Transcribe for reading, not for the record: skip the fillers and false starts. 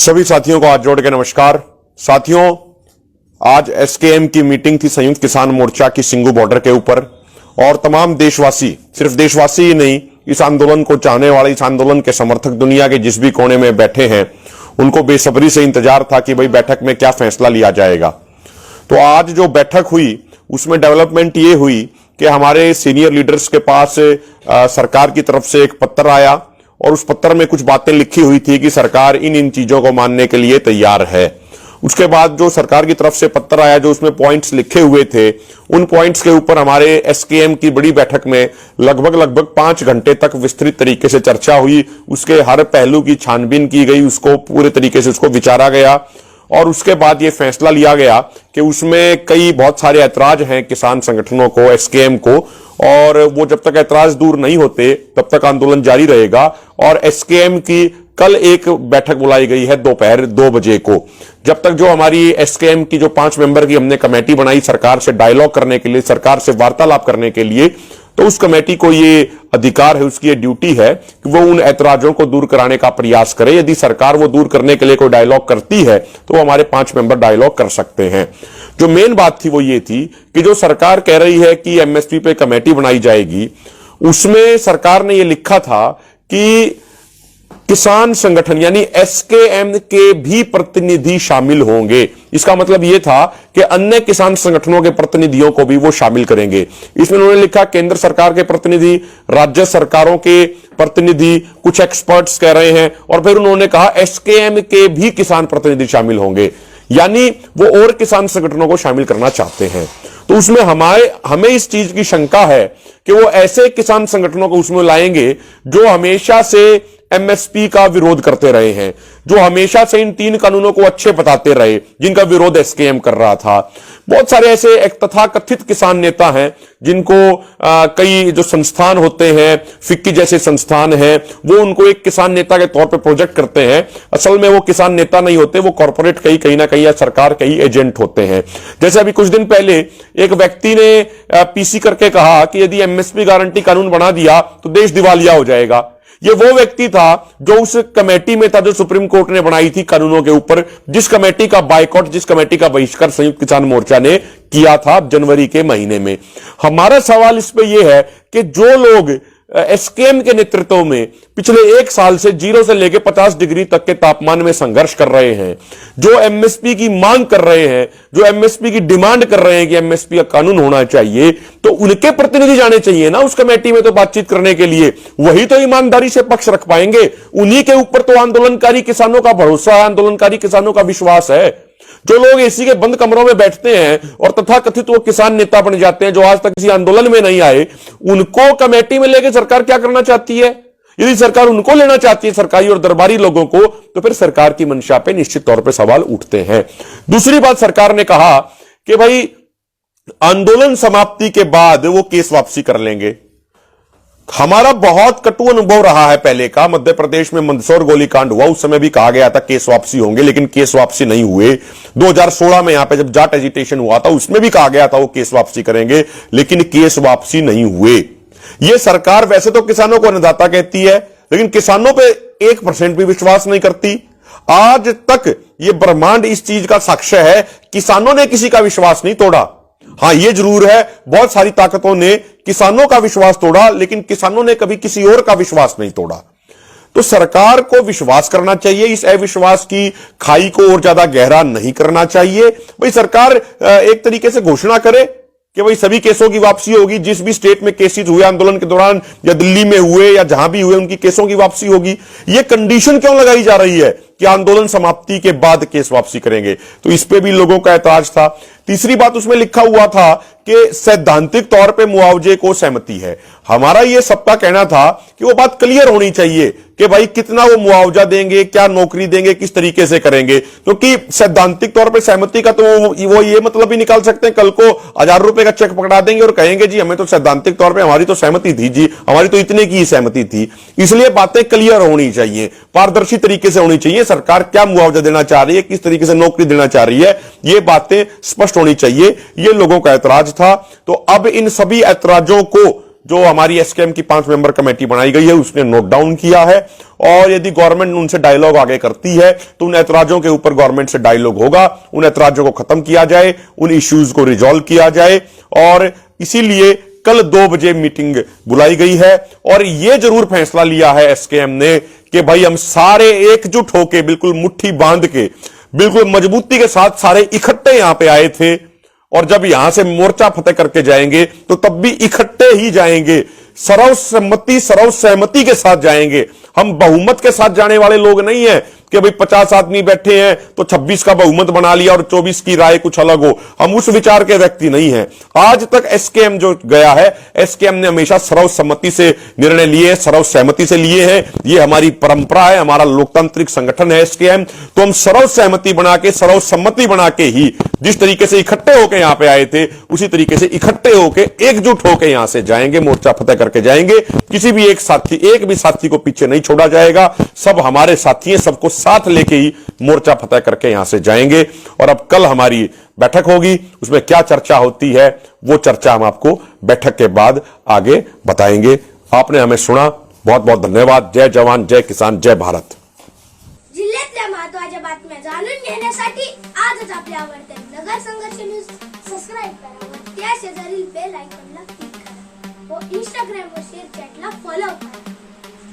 सभी साथियों को हाथ जोड़ के नमस्कार। साथियों, आज एसकेएम की मीटिंग थी संयुक्त किसान मोर्चा की सिंगू बॉर्डर के ऊपर, और तमाम देशवासी, सिर्फ देशवासी ही नहीं, इस आंदोलन को चाहने वाले, इस आंदोलन के समर्थक दुनिया के जिस भी कोने में बैठे हैं, उनको बेसब्री से इंतजार था कि भाई बैठक में क्या फैसला लिया जाएगा। तो आज जो बैठक हुई उसमें डेवलपमेंट ये हुई कि हमारे सीनियर लीडर्स के पास सरकार की तरफ से एक पत्र आया, और उस पत्र में कुछ बातें लिखी हुई थी कि सरकार इन चीजों को मानने के लिए तैयार है। उसके बाद जो सरकार की तरफ से पत्र आया, जो उसमें पॉइंट्स लिखे हुए थे, उन पॉइंट्स के ऊपर हमारे एसकेएम की बड़ी बैठक में लगभग 5 घंटे तक विस्तृत तरीके से चर्चा हुई। उसके हर पहलू की छानबीन की गई, उसको पूरे तरीके से उसको विचारा गया, और उसके बाद यह फैसला लिया गया कि उसमें बहुत सारे ऐतराज हैं किसान संगठनों को, एसकेएम को, और वो जब तक ऐतराज दूर नहीं होते तब तक आंदोलन जारी रहेगा। और एसकेएम की कल एक बैठक बुलाई गई है दोपहर 2 बजे को, जब तक जो हमारी एसकेएम की जो 5 मेंबर की हमने कमेटी बनाई सरकार से डायलॉग करने के लिए, सरकार से वार्तालाप करने के लिए, तो उस कमेटी को ये अधिकार है, उसकी ये ड्यूटी है कि वो उन ऐतराजों को दूर कराने का प्रयास करे। यदि सरकार वो दूर करने के लिए कोई डायलॉग करती है तो वो हमारे 5 मेंबर डायलॉग कर सकते हैं। जो मेन बात थी वो ये थी कि जो सरकार कह रही है कि एमएसपी पे कमेटी बनाई जाएगी, उसमें सरकार ने ये लिखा था कि किसान संगठन यानी एसकेएम के भी प्रतिनिधि शामिल होंगे। इसका मतलब यह था कि अन्य किसान संगठनों के प्रतिनिधियों को भी वो शामिल करेंगे। इसमें उन्होंने लिखा केंद्र सरकार के प्रतिनिधि, राज्य सरकारों के प्रतिनिधि, कुछ एक्सपर्ट्स कह रहे हैं, और फिर उन्होंने कहा एसकेएम के भी किसान प्रतिनिधि शामिल होंगे, यानी वो और किसान संगठनों को शामिल करना चाहते हैं। तो उसमें हमें इस चीज की शंका है कि वो ऐसे किसान संगठनों को उसमें लाएंगे जो हमेशा से एमएसपी का विरोध करते रहे हैं, जो हमेशा से इन 3 कानूनों को अच्छे बताते रहे, जिनका विरोध एसकेएम कर रहा था। बहुत सारे ऐसे एक तथाकथित किसान नेता हैं जिनको कई जो संस्थान होते हैं, फिक्की जैसे संस्थान हैं, वो उनको एक किसान नेता के तौर पे प्रोजेक्ट करते हैं। असल में वो किसान नेता नहीं होते, वो कॉर्पोरेट कहीं ना कहीं या सरकार के ही एजेंट होते हैं। जैसे अभी कुछ दिन पहले एक व्यक्ति ने पीसी करके कहा कि यदि एमएसपी गारंटी कानून बना दिया तो देश दिवालिया हो जाएगा। ये वो व्यक्ति था जो उस कमेटी में था जो सुप्रीम कोर्ट ने बनाई थी कानूनों के ऊपर, जिस कमेटी का बायकॉट, जिस कमेटी का बहिष्कार संयुक्त किसान मोर्चा ने किया था जनवरी के महीने में। हमारा सवाल इस पे यह है कि जो लोग एसकेएम के नेतृत्व में पिछले 1 साल से 0 से लेकर 50 डिग्री तक के तापमान में संघर्ष कर रहे हैं, जो एमएसपी की मांग कर रहे हैं, जो एमएसपी की डिमांड कर रहे हैं कि एमएसपी का कानून होना चाहिए, तो उनके प्रतिनिधि जाने चाहिए ना उस कमेटी में तो बातचीत करने के लिए। वही तो ईमानदारी से पक्ष रख पाएंगे। उन्हीं के ऊपर तो आंदोलनकारी किसानों का भरोसा है, आंदोलनकारी किसानों का विश्वास है। जो लोग एसी के बंद कमरों में बैठते हैं और तथाकथित वो किसान नेता बन जाते हैं, जो आज तक किसी आंदोलन में नहीं आए, उनको कमेटी में लेकर सरकार क्या करना चाहती है? यदि सरकार उनको लेना चाहती है, सरकारी और दरबारी लोगों को, तो फिर सरकार की मंशा पे निश्चित तौर पे सवाल उठते हैं। दूसरी बात, सरकार ने कहा कि भाई आंदोलन समाप्ति के बाद वो केस वापसी कर लेंगे। हमारा बहुत कटु अनुभव रहा है पहले का। मध्य प्रदेश में मंदसौर गोलीकांड हुआ, उस समय भी कहा गया था केस वापसी होंगे, लेकिन केस वापसी नहीं हुए। 2016 में यहां पे जब जाट एजिटेशन हुआ था, उसमें भी कहा गया था वो केस वापसी करेंगे, लेकिन केस वापसी नहीं हुए। ये सरकार वैसे तो किसानों को अन्नदाता कहती है, लेकिन किसानों पे 1% भी विश्वास नहीं करती। आज तक ये ब्रह्मांड इस चीज का साक्ष्य है, किसानों ने किसी का विश्वास नहीं तोड़ा। हां, यह जरूर है, बहुत सारी ताकतों ने किसानों का विश्वास तोड़ा, लेकिन किसानों ने कभी किसी और का विश्वास नहीं तोड़ा। तो सरकार को विश्वास करना चाहिए, इस अविश्वास की खाई को और ज्यादा गहरा नहीं करना चाहिए। भाई सरकार एक तरीके से घोषणा करे कि भाई सभी केसों की वापसी होगी, जिस भी स्टेट में केसेस हुए आंदोलन के दौरान, या दिल्ली में हुए या जहां भी हुए, उनकी केसों की वापसी होगी। यह कंडीशन क्यों लगाई जा रही है कि आंदोलन समाप्ति के बाद केस वापसी करेंगे? तो इस पे भी लोगों का ऐतराज था। तीसरी बात, उसमें लिखा हुआ था कि सैद्धांतिक तौर पे मुआवजे को सहमति है। हमारा यह सबका कहना था कि वो बात क्लियर होनी चाहिए कि भाई कितना वो मुआवजा देंगे, क्या नौकरी देंगे, किस तरीके से करेंगे। क्योंकि सैद्धांतिक तौर पे सहमति का तो वो ये मतलब भी निकाल सकते हैं, कल को 1000 रुपए का चेक पकड़ा देंगे और कहेंगे जी हमें तो सैद्धांतिक तौर पे हमारी तो सहमति थी जी, हमारी तो इतने की सहमति थी। इसलिए बातें क्लियर होनी चाहिए, पारदर्शी तरीके से होनी चाहिए। सरकार क्या मुआवजा देना चाह रही है, किस तरीके से नौकरी देना चाह रही है, ये बातें स्पष्ट होनी चाहिए। ये लोगों का ऐतराज था। तो अब इन सभी ऐतराजों को जो हमारी एसकेएम की 5 मेंबर कमेटी बनाई गई है उसने नोट डाउन किया है, और यदि गवर्नमेंट उनसे डायलॉग आगे करती है तो उन ऐतराजों के ऊपर गवर्नमेंट से डायलॉग होगा, उन ऐतराजों को खत्म किया जाए, उन इश्यूज को रिजॉल्व किया जाए। और इसीलिए कल 2 बजे मीटिंग बुलाई गई है, और यह जरूर फैसला लिया है एसकेएम ने कि भाई हम सारे एकजुट होकर, बिल्कुल मुट्ठी बांध के, बिल्कुल मजबूती के साथ सारे इकट्ठे यहां पे आए थे, और जब यहां से मोर्चा फतेह करके जाएंगे तो तब भी इकट्ठे ही जाएंगे, सर्वसम्मति सर्वसहमति के साथ जाएंगे। हम बहुमत के साथ जाने वाले लोग नहीं है कि भाई 50 आदमी बैठे हैं तो 26 का बहुमत बना लिया और 24 की राय कुछ अलग हो। हम उस विचार के व्यक्ति नहीं हैं। आज तक एसकेएम जो गया है, एसकेएम ने हमेशा सर्वसम्मति से निर्णय लिए, सर्वसहमति से लिए हैं। ये हमारी परंपरा है, हमारा लोकतांत्रिक संगठन है एसकेएम। तो हम सर्वसहमति बना के, सर्वसम्मति बना के ही, जिस तरीके से इकट्ठे होकर यहां पे आए थे उसी तरीके से इकट्ठे होकर, एकजुट होकर यहां से जाएंगे, मोर्चा फतेह करके जाएंगे। किसी भी एक भी साथी को पीछे नहीं छोड़ा जाएगा। सब हमारे साथी हैं, सबको साथ लेके ही मोर्चा फतेह करके यहां से जाएंगे। और अब कल हमारी बैठक होगी, उसमें क्या चर्चा होती है वो चर्चा हम आपको बैठक के बाद आगे बताएंगे। आपने हमें सुना, बहुत बहुत धन्यवाद। जय जवान, जय किसान, जय भारत। जिल्ह्यातल्या महत्त्वाच्या बातम्या जाणून घेण्यासाठी आजच आपल्या आवडत्या नगर संघर्ष न्यूज सबस्क्राईब करा व त्या शेजारील बेल आयकॉनला क्लिक करा व इंस्टाग्राम व शेअर चॅटला फॉलो करा।